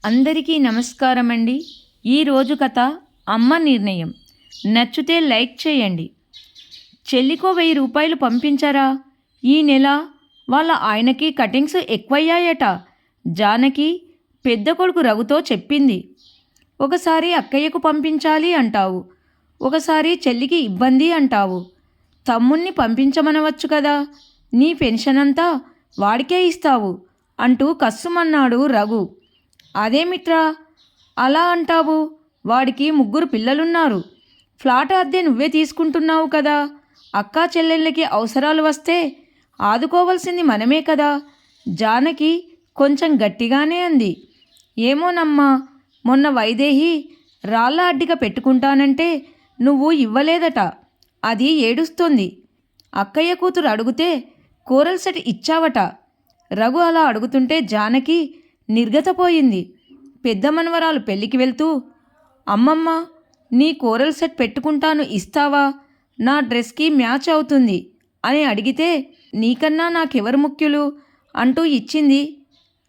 అందరికీ నమస్కారం అండి. ఈరోజు కథ అమ్మ నిర్ణయం. నచ్చితే లైక్ చేయండి. చెల్లికో 1000 రూపాయలు పంపించారా? ఈ నెల వాళ్ళ ఆయనకి కటింగ్స్ ఎక్కువయ్యాయట. జానకి పెద్ద కొడుకు రఘుతో చెప్పింది. ఒకసారి అక్కయ్యకు పంపించాలి అంటావు, ఒకసారి చెల్లికి ఇబ్బంది అంటావు. తమ్ముణ్ణి పంపించమనవచ్చు కదా, నీ పెన్షన్ అంతా వాడికే ఇస్తావు అంటూ కస్సుమన్నాడు రఘు. అదేమిట్రా అలా అంటావు? వాడికి 3 పిల్లలున్నారు. ఫ్లాట్ అద్దె నువ్వే తీసుకుంటున్నావు కదా. అక్కా చెల్లెళ్ళకి అవసరాలు వస్తే ఆదుకోవాల్సింది మనమే కదా. జానకి కొంచెం గట్టిగానే అంది. ఏమోనమ్మా, మొన్న వైదేహి రాళ్ళ అడ్డిక పెట్టుకుంటానంటే నువ్వు ఇవ్వలేదట. అది ఏడుస్తోంది. అక్కయ్య కూతురు అడిగితే కూరల సెట్ ఇచ్చావట. రఘు అలా అడుగుతుంటే జానకి నిర్గతపోయింది. పెద్ద మనవరాలు పెళ్ళికి వెళ్తూ, అమ్మమ్మ నీ కూరల సెట్ పెట్టుకుంటాను, ఇస్తావా? నా డ్రెస్కి మ్యాచ్ అవుతుంది అని అడిగితే, నీకన్నా నాకెవరు ముఖ్యులు అంటూ ఇచ్చింది.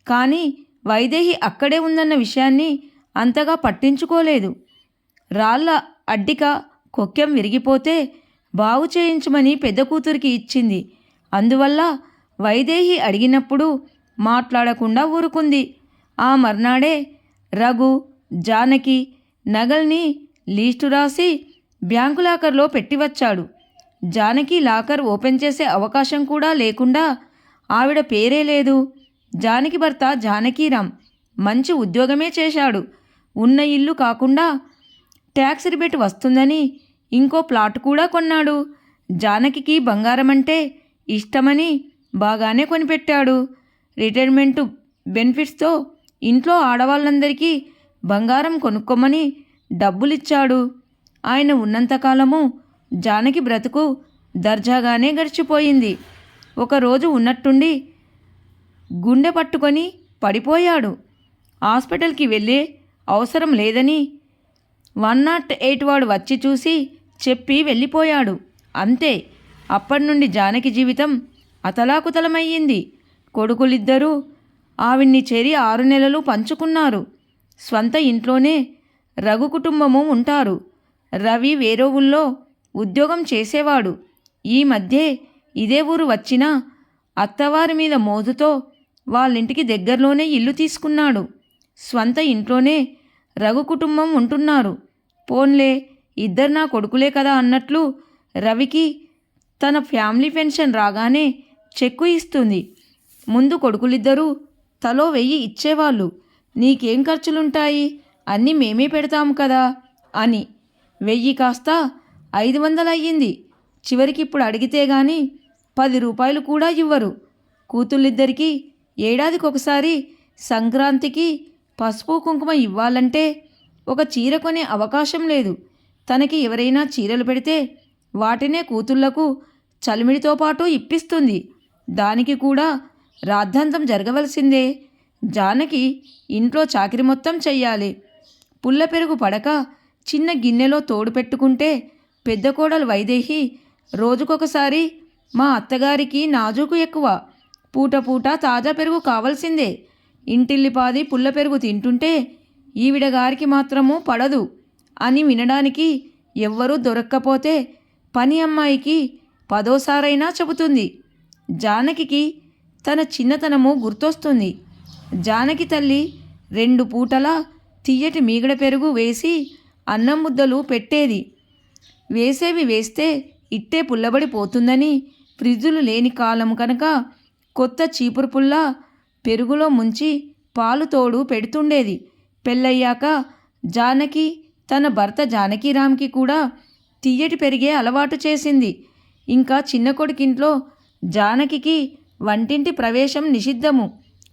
కానీ వైదేహి అక్కడే ఉందన్న విషయాన్ని అంతగా పట్టించుకోలేదు. రాళ్ళ అడ్డిక కొక్కెం విరిగిపోతే బాగు చేయించమని పెద్ద కూతురికి ఇచ్చింది. అందువల్ల వైదేహి అడిగినప్పుడు మాట్లాడకుండా ఊరుకుంది. ఆ మర్నాడే రఘు జానకి నగల్ని లీస్టు రాసి బ్యాంకు లాకర్లో పెట్టివచ్చాడు. జానకి లాకర్ ఓపెన్ చేసే అవకాశం కూడా లేకుండా ఆవిడ పేరే లేదు. జానకి భర్త జానకీరామ్ మంచి ఉద్యోగమే చేశాడు. ఉన్న ఇల్లు కాకుండా ట్యాక్స్ రిబేట్ వస్తుందని ఇంకో ప్లాట్ కూడా కొన్నాడు. జానకికి బంగారం అంటే ఇష్టమని బాగానే కొనిపెట్టాడు. రిటైర్మెంటు బెనిఫిట్స్తో ఇంట్లో ఆడవాళ్ళందరికీ బంగారం కొనుక్కోమని డబ్బులిచ్చాడు. ఆయన ఉన్నంతకాలము జానకి బ్రతుకు దర్జాగానే గడిచిపోయింది. ఒకరోజు ఉన్నట్టుండి గుండె పట్టుకొని పడిపోయాడు. హాస్పిటల్కి వెళ్ళే అవసరం లేదని 108 వాడు వచ్చి చూసి చెప్పి వెళ్ళిపోయాడు. అంతే. అప్పటి నుండి జానకి జీవితం అతలాకుతలమయ్యింది. కొడుకులిద్దరూ ఆవిడ్ని చేరి 6 నెలలు పంచుకున్నారు. స్వంత ఇంట్లోనే రఘు కుటుంబము ఉంటారు. రవి వేరే ఊళ్ళో ఉద్యోగం చేసేవాడు. ఈ మధ్యే ఇదే ఊరు వచ్చినా అత్తవారి మీద మోజుతో వాళ్ళింటికి దగ్గరలోనే ఇల్లు తీసుకున్నాడు. స్వంత ఇంట్లోనే రఘు కుటుంబం ఉంటున్నారు. పోన్లే, ఇద్దరు నా కొడుకులే కదా అన్నట్లు రవికి తన ఫ్యామిలీ పెన్షన్ రాగానే చెక్కు ఇస్తుంది. ముందు కొడుకులిద్దరూ తలో 1000 ఇచ్చేవాళ్ళు. నీకేం ఖర్చులుంటాయి, అన్నీ మేమే పెడతాము కదా అని 1000 కాస్త 500 అయ్యింది. చివరికి ఇప్పుడు అడిగితే గాని 10 రూపాయలు కూడా ఇవ్వరు. కూతుళ్ళిద్దరికీ ఏడాదికొకసారి సంక్రాంతికి పసుపు కుంకుమ ఇవ్వాలంటే ఒక చీర కొనే అవకాశం లేదు. తనకి ఎవరైనా చీరలు పెడితే వాటినే కూతుళ్లకు చలిమిడితో పాటు ఇప్పిస్తుంది. దానికి కూడా రాద్ధాంతం జరగవలసిందే. జానకి ఇంట్లో చాకిరి మొత్తం చెయ్యాలి. పుల్ల పెరుగు పడక చిన్న గిన్నెలో తోడు పెట్టుకుంటే పెద్ద కోడలు వైదేహి రోజుకొకసారి మా అత్తగారికి నాజూకు ఎక్కువ, పూట పూట తాజా పెరుగు కావాల్సిందే. ఇంటిల్లిపాది పుల్ల పెరుగు తింటుంటే ఈవిడ గారికి మాత్రము పడదు అని వినడానికి ఎవ్వరూ దొరక్కపోతే పని అమ్మాయికి 10ఓసారైనా చెబుతుంది. జానకికి తన చిన్నతనము గుర్తొస్తుంది. జానకి తల్లి 2 పూటలా తియ్యటి మీగడ పెరుగు వేసి అన్నం ముద్దలు పెట్టేది. వేసేవి వేస్తే ఇట్టే పుల్లబడిపోతుందని ఫ్రిడ్జులు లేని కాలం కనుక కొత్త చీపురు పుల్ల పెరుగులో ముంచి పాలు తోడు పెడుతుండేది. పెళ్ళయ్యాక జానకి తన భర్త జానకీరామ్కి కూడా తియ్యటి పెరిగే అలవాటు చేసింది. ఇంకా చిన్న కొడుకింట్లో జానకికి వంటింటి ప్రవేశం నిషిద్ధము.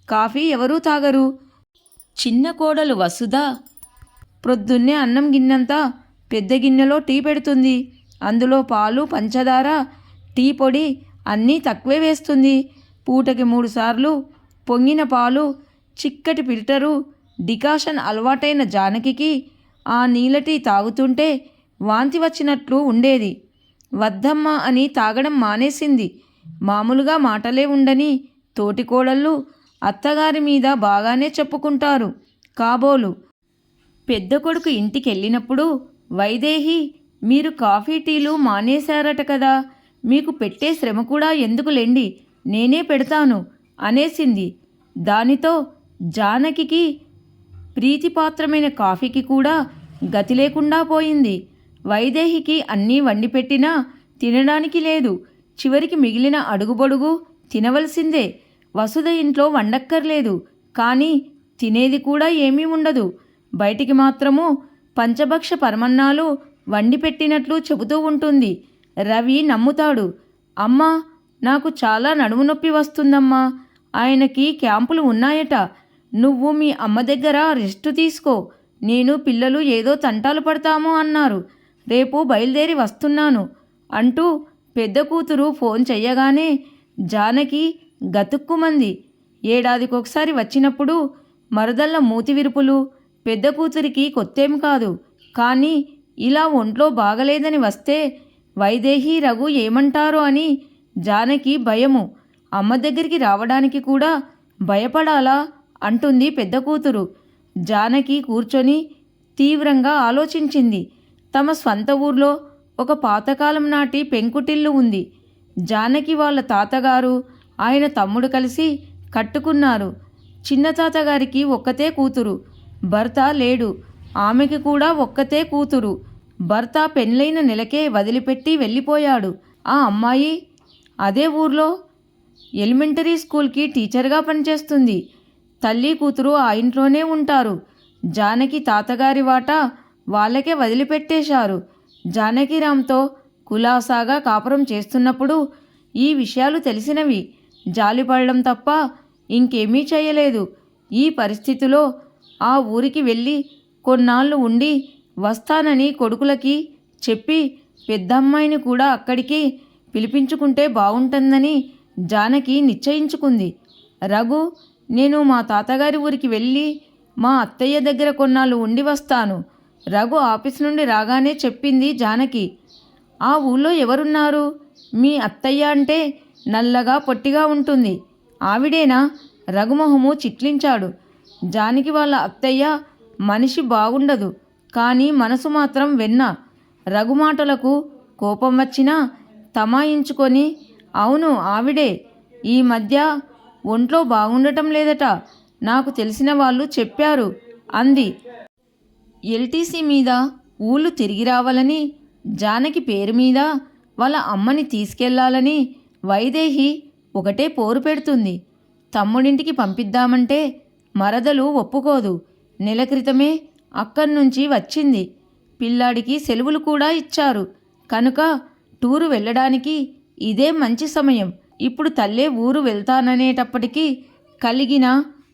కాఫీ ఎవరూ తాగరు. చిన్న కోడలు వసుధ ప్రొద్దున్నే అన్నం గిన్నెంతా పెద్ద గిన్నెలో టీ పెడుతుంది. అందులో పాలు, పంచదార, టీ పొడి అన్నీ తక్కువే వేస్తుంది. పూటకి 3 సార్లు పొంగిన పాలు, చిక్కటి ఫిల్టరు డికాషన్ అలవాటైన జానకికి ఆ నీళ్ళ టీ తాగుతుంటే వాంతి వచ్చినట్లు ఉండేది. వద్దమ్మా అని తాగడం మానేసింది. మామూలుగా మాటలే ఉండని తోటికోడళ్ళు అత్తగారి మీద బాగానే చెప్పుకుంటారు. కాబోలు. పెద్ద కొడుకు ఇంటికెళ్ళినప్పుడు వైదేహి, మీరు కాఫీ టీలు మానేశారట కదా, మీకు పెట్టే శ్రమ కూడా ఎందుకులేండి, నేనే పెడతాను అనేసింది. దానితో జానకికి ప్రీతిపాత్రమైన కాఫీకి కూడా గతి లేకుండా పోయింది. వైదేహికి అన్నీ వండిపెట్టినా తినడానికి లేదు. చివరికి మిగిలిన అడుగుబొడుగు తినవలసిందే. వసుధ ఇంట్లో వండక్కర్లేదు, కానీ తినేది కూడా ఏమీ ఉండదు. బయటికి మాత్రము పంచభక్ష పరమన్నాలు వండిపెట్టినట్లు చెబుతూ ఉంటుంది. రవి నమ్ముతాడు. అమ్మా, నాకు చాలా నడుము నొప్పి వస్తుందమ్మా, ఆయనకి క్యాంపులు ఉన్నాయట, నువ్వు మీ అమ్మ దగ్గర రెస్ట్ తీసుకో, నేను పిల్లలు ఏదో తంటాలు పడతాము అన్నారు, రేపు బయలుదేరి వస్తున్నాను అంటూ పెద్ద కూతురు ఫోన్ చెయ్యగానే జానకి గతుక్కుమంది. ఏడాదికొకసారి వచ్చినప్పుడు మరదళ్ళ మూతి విరుపులు పెద్ద కూతురికి కొత్తేం కాదు, కానీ ఇలా ఒంట్లో బాగలేదని వస్తే వైదేహి రఘు ఏమంటారో అని జానకి భయము. అమ్మ దగ్గరికి రావడానికి కూడా భయపడాలా అంటుంది పెద్ద కూతురు. జానకి కూర్చొని తీవ్రంగా ఆలోచించింది. తమ స్వంత ఊర్లో ఒక పాతకాలం నాటి పెంకుటిల్లు ఉంది. జానకి వాళ్ళ తాతగారు, ఆయన తమ్ముడు కలిసి కట్టుకున్నారు. చిన్న తాతగారికి ఒక్కతే కూతురు, భర్త లేడు. ఆమెకి కూడా ఒక్కతే కూతురు. భర్త పెళ్ళైన నెలకే వదిలిపెట్టి వెళ్ళిపోయాడు. ఆ అమ్మాయి అదే ఊర్లో ఎలిమెంటరీ స్కూల్కి టీచర్గా పనిచేస్తుంది. తల్లి కూతురు ఆ ఇంట్లోనే ఉంటారు. జానకి తాతగారి వాటా వాళ్ళకే వదిలిపెట్టేశారు. జానకిరామ్తో కులాసాగా కాపురం చేస్తున్నప్పుడు ఈ విషయాలు తెలిసినవి. జాలిపడడం తప్ప ఇంకేమీ చేయలేదు. ఈ పరిస్థితిలో ఆ ఊరికి వెళ్ళి కొన్నాళ్ళు ఉండి వస్తానని కొడుకులకి చెప్పి పెద్దమ్మాయిని కూడా అక్కడికి పిలిపించుకుంటే బాగుంటుందని జానకి నిశ్చయించుకుంది. రఘు, నేను మా తాతగారి ఊరికి వెళ్ళి మా అత్తయ్య దగ్గర కొన్నాళ్ళు ఉండి వస్తాను. రఘు ఆఫీస్ నుండి రాగానే చెప్పింది జానకి. ఆ ఊళ్ళో ఎవరున్నారు? మీ అత్తయ్య అంటే నల్లగా పొట్టిగా ఉంటుంది, ఆవిడేనా? రఘుమొహము చిట్లించాడు. జానకి వాళ్ళ అత్తయ్య మనిషి బాగుండదు, కానీ మనసు మాత్రం వెన్న. రఘు మాటలకు కోపం వచ్చినా తమాయించుకొని, అవును ఆవిడే, ఈ మధ్య ఒంట్లో బాగుండటం లేదట, నాకు తెలిసిన వాళ్ళు చెప్పారు అంది. ఎల్టీసీ మీద ఊళ్ళు తిరిగి రావాలని, జానకి పేరు మీద వాళ్ళ అమ్మని తీసుకెళ్లాలని వైదేహి ఒకటే పోరు పెడుతుంది. తమ్ముడింటికి పంపిద్దామంటే మరదలు ఒప్పుకోదు. నెల క్రితమే అక్కడి నుంచి వచ్చింది. పిల్లాడికి సెలవులు కూడా ఇచ్చారు కనుక టూరు వెళ్ళడానికి ఇదే మంచి సమయం. ఇప్పుడు తల్లే ఊరు వెళ్తాననేటప్పటికీ కలిగిన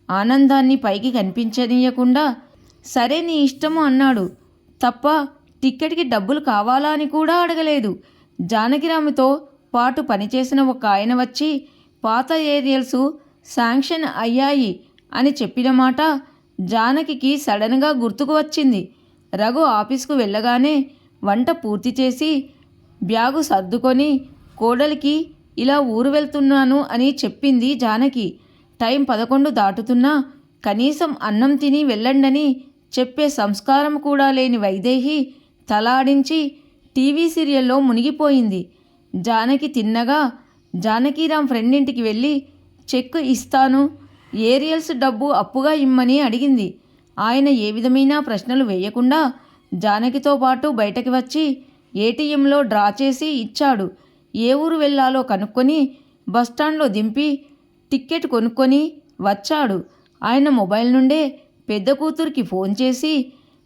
ఆనందాన్ని పైకి కనిపించనీయకుండా సరే నీ ఇష్టము అన్నాడు తప్ప టిక్కెట్కి డబ్బులు కావాలా అని కూడా అడగలేదు. జానకిరాముతో పాటు పనిచేసిన ఒక ఆయన వచ్చి పాత ఏరియల్స్ శాంక్షన్ అయ్యాయి అని చెప్పిన మాట జానకికి సడన్గా గుర్తుకు వచ్చింది. రఘు ఆఫీస్కు వెళ్ళగానే వంట పూర్తి చేసి బ్యాగు సర్దుకొని కోడలికి ఇలా ఊరు వెళ్తున్నాను అని చెప్పింది జానకి. టైం 11 దాటుతున్నా కనీసం అన్నం తిని వెళ్ళండని చెప్పే సంస్కారం కూడా లేని వైదేహి తలాడించి టీవీ సీరియల్లో మునిగిపోయింది. జానకి తిన్నగా జానకిరామ్ ఫ్రెండ్ ఇంటికి వెళ్ళి చెక్ ఇస్తాను, ఏరియల్స్ డబ్బు అప్పుగా ఇమ్మని అడిగింది. ఆయన ఏ విధమైన ప్రశ్నలు వేయకుండా జానకితో పాటు బయటకి వచ్చి ఏటీఎంలో డ్రా చేసి ఇచ్చాడు. ఏ ఊరు వెళ్ళాలో కనుక్కొని బస్టాండ్లో దింపి టిక్కెట్ కొనుక్కొని వచ్చాడు. ఆయన మొబైల్ నుండే పెద్ద కూతురికి ఫోన్ చేసి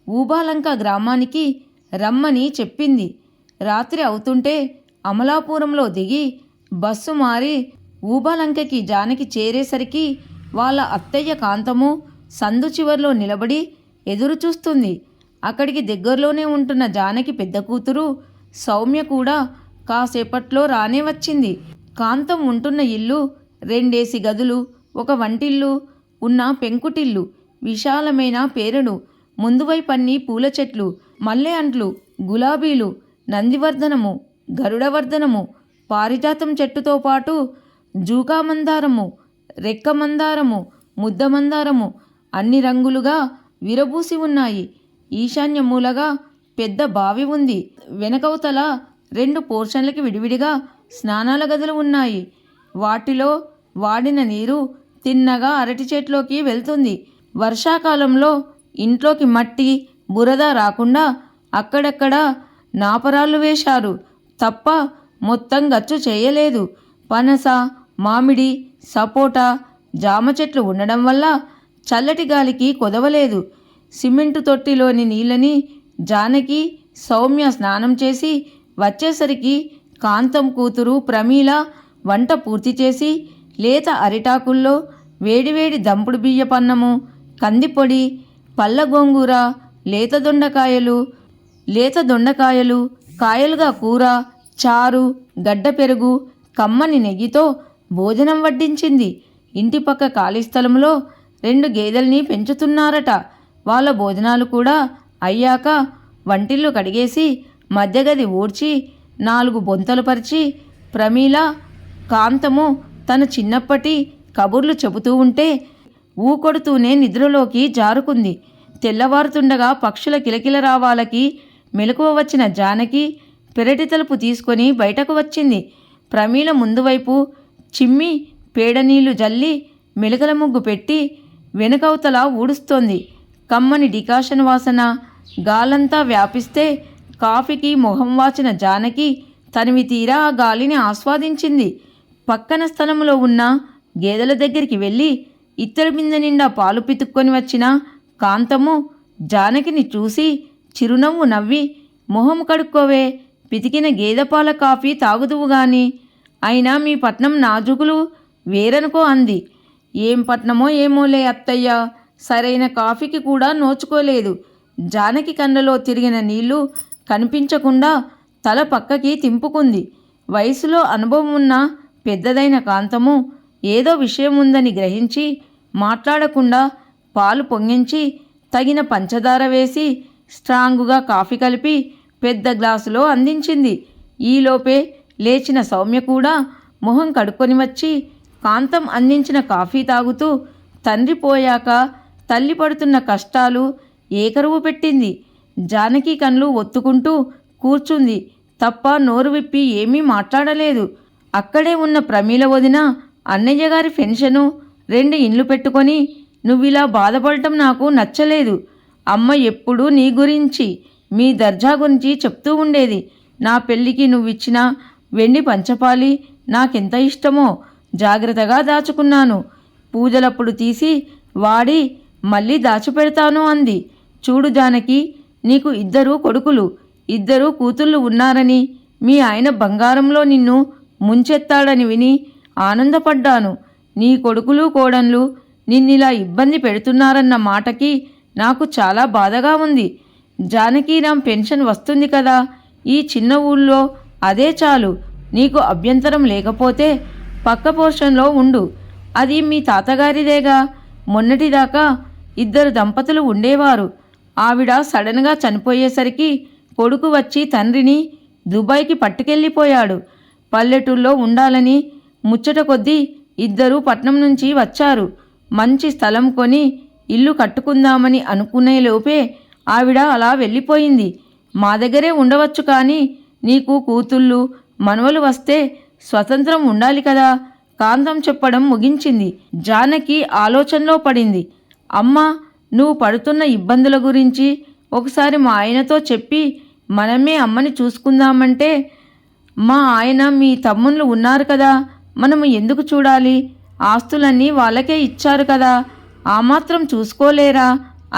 ఊబాలంక గ్రామానికి రమ్మని చెప్పింది. రాత్రి అవుతుంటే అమలాపురంలో దిగి బస్సు మారి ఊబాలంకకి జానకి చేరేసరికి వాళ్ళ అత్తయ్య కాంతము సందు చివర్లో నిలబడి ఎదురు చూస్తుంది. అక్కడికి దగ్గరలోనే ఉంటున్న జానకి పెద్ద కూతురు సౌమ్య కూడా కాసేపట్లో రానే వచ్చింది. కాంతం ఉంటున్న ఇల్లు 2 గదులు, ఒక వంటిల్లు ఉన్న పెంకుటిల్లు, విశాలమైన పేరుడు, ముందువైపన్ని పూల చెట్లు, మల్లె అంట్లు, గులాబీలు, నందివర్ధనము, గరుడవర్ధనము, పారిజాతం చెట్టుతో పాటు జూకామందారము, రెక్కమందారము, ముద్దమందారము, అన్ని రంగులుగా విరబూసి ఉన్నాయి. ఈశాన్య మూలగా పెద్ద బావి ఉంది. వెనకవతల 2 పోర్షన్లకి విడివిడిగా స్నానాల గదులు ఉన్నాయి. వాటిలో వాడిన నీరు తిన్నగా అరటి చెట్లోకి వెళ్తుంది. వర్షాకాలంలో ఇంట్లోకి మట్టి బురద రాకుండా అక్కడక్కడ నాపరాళ్ళు వేశారు తప్ప మొత్తం గచ్చు చేయలేదు. పనస, మామిడి, సపోటా, జామ చెట్లు ఉండడం వల్ల చల్లటి గాలికి కొదవలేదు. సిమెంటు తొట్టిలోని నీళ్ళని జానకి, సౌమ్య స్నానం చేసి వచ్చేసరికి కాంతం కూతురు ప్రమీల వంట పూర్తి చేసి లేత అరిటాకుల్లో వేడివేడి దంపుడు బియ్యపన్నము, కందిపొడి, పళ్ళ గోంగూర, లేత దొండకాయలు, కాయలుగా కూర, చారు, గడ్డ పెరుగు, కమ్మని నెయ్యితో భోజనం వడ్డించింది. ఇంటి పక్క ఖాళీ స్థలంలో 2 గేదెల్ని పెంచుతున్నారట. వాళ్ళ భోజనాలు కూడా అయ్యాక వంటిల్లు కడిగేసి మధ్యగది ఊడ్చి 4 బొంతలు పరిచి ప్రమీల, కాంతము తన చిన్నప్పటి కబుర్లు చెబుతూ ఉంటే ఊకొడుతూనే నిద్రలోకి జారుకుంది. తెల్లవారుతుండగా పక్షుల కిలకిల రావాలకి మెలకువ వచ్చిన జానకి పెరటి తలుపు తీసుకొని బయటకు వచ్చింది. ప్రమీల ముందు వైపు చిమ్మి పేడనీళ్లు జల్లి మెలకల ముగ్గు పెట్టి వెనుకవతల ఊడుస్తోంది. కమ్మని డికాషన్ వాసన గాలంతా వ్యాపిస్తే కాఫీకి మొహం వాచిన జానకి తనివి తీరా ఆ గాలిని ఆస్వాదించింది. పక్కన స్థలంలో ఉన్న గేదెల దగ్గరికి వెళ్ళి ఇత్తడి బిందె నిండా పాలు పితుక్కొని వచ్చిన కాంతము జానకిని చూసి చిరునవ్వు నవ్వి, మొహం కడుక్కోవే, పితికిన గేదె పాల కాఫీ తాగుదువు గాని, అయినా మీ పట్నం నాజుకులు వేరనుకో అంది. ఏం పట్నమో ఏమోలే అత్తయ్య, సరైన కాఫీకి కూడా నోచుకోలేదు. జానకి కళ్ళలో తిరిగిన నీళ్లు కనిపించకుండా తల పక్కకి తింపుకుంది. వయసులో అనుభవం ఉన్న పెద్దదైన కాంతము ఏదో విషయం ఉందని గ్రహించి మాట్లాడకుండా పాలు పొంగించి తగిన పంచదార వేసి స్ట్రాంగుగా కాఫీ కలిపి పెద్ద గ్లాసులో అందించింది. ఈలోపే లేచిన సౌమ్య కూడా మొహం కడుక్కొని వచ్చి కాంతం అందించిన కాఫీ తాగుతూ తండ్రి పోయాక తల్లి పడుతున్న కష్టాలు ఏకరువు పెట్టింది. జానకి కళ్ళు ఒత్తుకుంటూ కూర్చుంది తప్ప నోరు విప్పి ఏమీ మాట్లాడలేదు. అక్కడే ఉన్న ప్రమీల వదిన అన్నయ్య గారి పెన్షను 2 ఇండ్లు పెట్టుకొని నువ్విలా బాధపడటం నాకు నచ్చలేదు. అమ్మ ఎప్పుడూ నీ గురించి, మీ దర్జా గురించి చెప్తూ ఉండేది. నా పెళ్ళికి నువ్విచ్చిన వెండి పంచపాలి నాకెంత ఇష్టమో జాగ్రత్తగా దాచుకున్నాను. పూజలప్పుడు తీసి వాడి మళ్ళీ దాచిపెడతాను అంది. చూడు జానకి, నీకు 2 కొడుకులు 2 కూతుళ్ళు ఉన్నారని, మీ ఆయన బంగారంలో నిన్ను ముంచెత్తాడని విని ఆనందపడ్డాను. నీ కొడుకులు కోడన్లు నిన్నిలా ఇబ్బంది పెడుతున్నారన్న మాటకి నాకు చాలా బాధగా ఉంది. జానకీరాం పెన్షన్ వస్తుంది కదా, ఈ చిన్న ఊళ్ళో అదే చాలు. నీకు అభ్యంతరం లేకపోతే పక్క పోర్షన్లో ఉండు, అది మీ తాతగారిదేగా. మొన్నటిదాకా 2 దంపతులు ఉండేవారు. ఆవిడ సడన్గా చనిపోయేసరికి కొడుకు వచ్చి తండ్రిని దుబాయ్కి పట్టుకెళ్ళిపోయాడు. పల్లెటూళ్ళలో ఉండాలని ముచ్చట కొద్దీ 2 పట్నం నుంచి వచ్చారు. మంచి స్థలం కొని ఇల్లు కట్టుకుందామని అనుకునేలోపే ఆవిడ అలా వెళ్ళిపోయింది. మా దగ్గరే ఉండవచ్చు, కానీ నీకు కూతుళ్ళు మనవలు వస్తే స్వతంత్రం ఉండాలి కదా. కాంతం చెప్పడం ముగించింది. జానకి ఆలోచనలో పడింది. అమ్మా, నువ్వు పడుతున్న ఇబ్బందుల గురించి ఒకసారి మా ఆయనతో చెప్పి మనమే అమ్మని చూసుకుందామంటే, మా ఆయన మీ తమ్ముళ్ళు ఉన్నారు కదా, మనము ఎందుకు చూడాలి? ఆస్తులన్నీ వాళ్ళకే ఇచ్చారు కదా, ఆ మాత్రం చూసుకోలేరా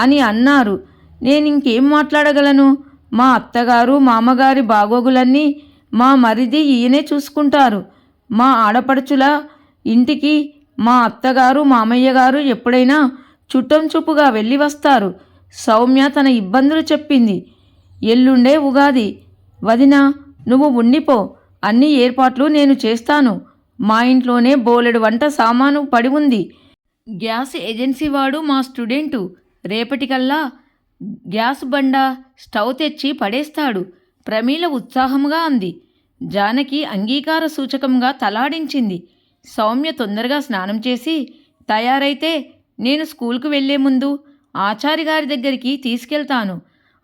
అని అన్నారు. నేనింకేం మాట్లాడగలను? మా అత్తగారు మామగారి బాగోగులన్నీ మా మరిది ఈయనే చూసుకుంటారు. మా ఆడపడుచుల ఇంటికి మా అత్తగారు మామయ్య గారు ఎప్పుడైనా చుట్టం చూపుగా వెళ్ళి వస్తారు. సౌమ్య తన ఇబ్బందులు చెప్పింది. ఎల్లుండే ఉగాది. వదినా, నువ్వు ఉండిపో, అన్ని ఏర్పాట్లు నేను చేస్తాను. మా ఇంట్లోనే బోలెడు వంట సామాను పడి ఉంది. గ్యాస్ ఏజెన్సీ వాడు మా స్టూడెంటు. రేపటికల్లా గ్యాస్ బండ, స్టవ్ తెచ్చి పడేస్తాడు. ప్రమీల ఉత్సాహంగా అంది. జానకి అంగీకార సూచకంగా తలాడించింది. సౌమ్య తొందరగా స్నానం చేసి తయారైతే నేను స్కూల్కు వెళ్లే ముందు ఆచారి గారి దగ్గరికి తీసుకెళ్తాను.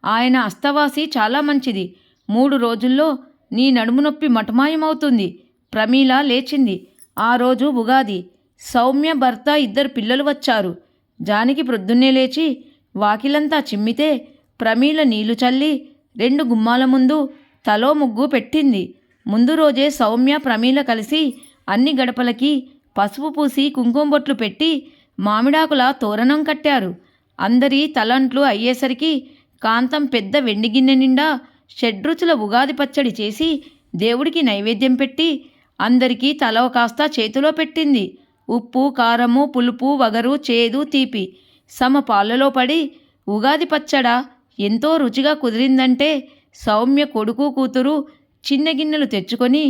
ఆయన అస్తవాసి చాలా మంచిది. 3 రోజుల్లో నీ నడుము నొప్పి మటుమాయమవుతుంది. ప్రమీల లేచింది. ఆ రోజు ఉగాది. సౌమ్య భర్త 2 పిల్లలు వచ్చారు. జానకి ప్రొద్దున్నే లేచి వాకిలంతా చిమ్మితే ప్రమీల నీళ్లు చల్లి 2 గుమ్మాల ముందు తలో ముగ్గు పెట్టింది. ముందు రోజే సౌమ్య ప్రమీల కలిసి అన్ని గడపలకి పసుపు పూసి కుంకుమ బొట్లు పెట్టి మామిడాకుల తోరణం కట్టారు. అందరి తలంట్లు అయ్యేసరికి కాంతం పెద్ద వెండి గిన్నె నిండా షడ్రుచుల ఉగాది పచ్చడి చేసి దేవుడికి నైవేద్యం పెట్టి అందరికీ తల కాస్త చేతిలో పెట్టింది. ఉప్పు, కారము, పులుపు, వగరు, చేదు, తీపి సమపాలలో పడి ఉగాది పచ్చడ ఎంతో రుచిగా కుదిరిందంటే సౌమ్య కొడుకు కూతురు చిన్న గిన్నెలు తెచ్చుకొని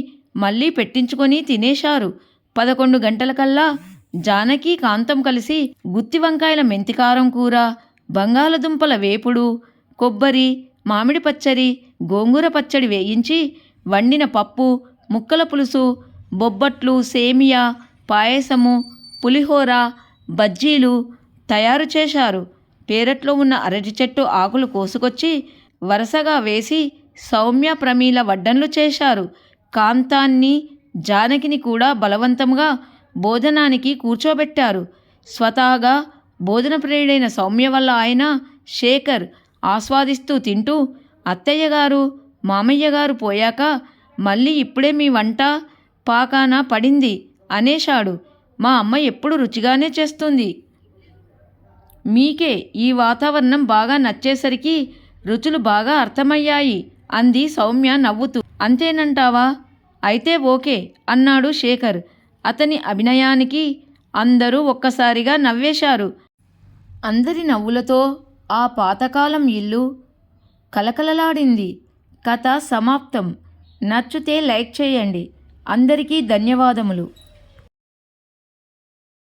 మళ్ళీ పెట్టించుకొని తినేశారు. 11 గంటలకల్లా జానకి కాంతం కలిసి గుత్తి వంకాయల మెంతికారం కూర, బంగాళదుంపల వేపుడు, కొబ్బరి, మామిడి పచ్చడి, గోంగూర పచ్చడి వేయించి వండిన పప్పు, ముక్కల పులుసు, బొబ్బట్లు, సేమియా, పాయసము, పులిహోర, బజ్జీలు తయారు చేశారు. పేరట్లో ఉన్న అరటి చెట్టు ఆకులు కోసుకొచ్చి వరుసగా వేసి సౌమ్య ప్రమీల వడ్డన్లు చేశారు. కాంతాన్ని, జానకిని కూడా బలవంతంగా భోజనానికి కూర్చోబెట్టారు. స్వతహాగా భోజన ప్రియుడైన సౌమ్య వల్ల ఆయన శేఖర్ ఆస్వాదిస్తూ తింటూ, అత్తయ్య గారు, మామయ్య గారు పోయాక మళ్ళీ ఇప్పుడే మీ వంట పాకాన పడింది అనేశాడు. మా అమ్మ ఎప్పుడు రుచిగానే చేస్తుంది. మీకే ఈ వాతావరణం బాగా నచ్చేసరికి రుచులు బాగా అర్థమయ్యాయి అంది సౌమ్య నవ్వుతూ. అంతేనంటావా? అయితే ఓకే అన్నాడు శేఖర్. అతని అభినయానికి అందరూ ఒక్కసారిగా నవ్వేశారు. అందరి నవ్వులతో ఆ పాతకాలం ఇల్లు కలకలలాడింది. కథ సమాప్తం. నచ్చితే లైక్ చేయండి. అందరికీ ధన్యవాదములు.